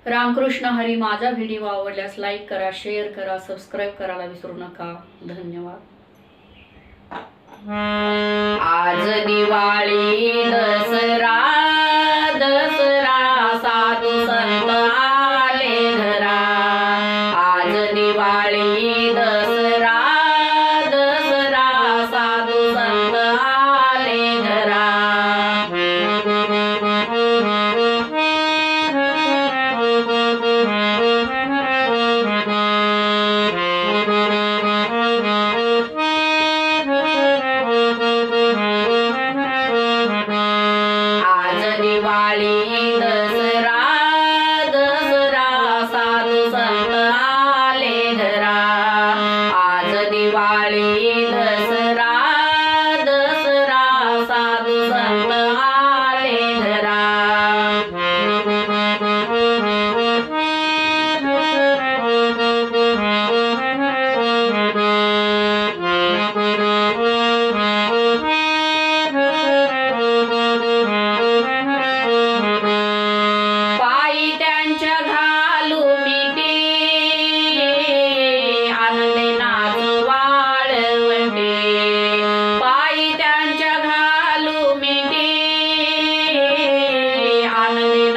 रामकृष्ण हरी. माझा व्हिडिओ आवडल्यास लाईक करा, शेअर करा, सबस्क्राईब करायला विसरू नका. धन्यवाद. आज दिवाळी दसरा दसरा साधू संत आले घरा. आज दिवाळी दसरा दसरा साधू संत आले घरा. दिवाळी दसरा दसरा साधू संत आले घरा. आज दिवाळी दसरा दसरा साधू संत आले घरा. आनंदी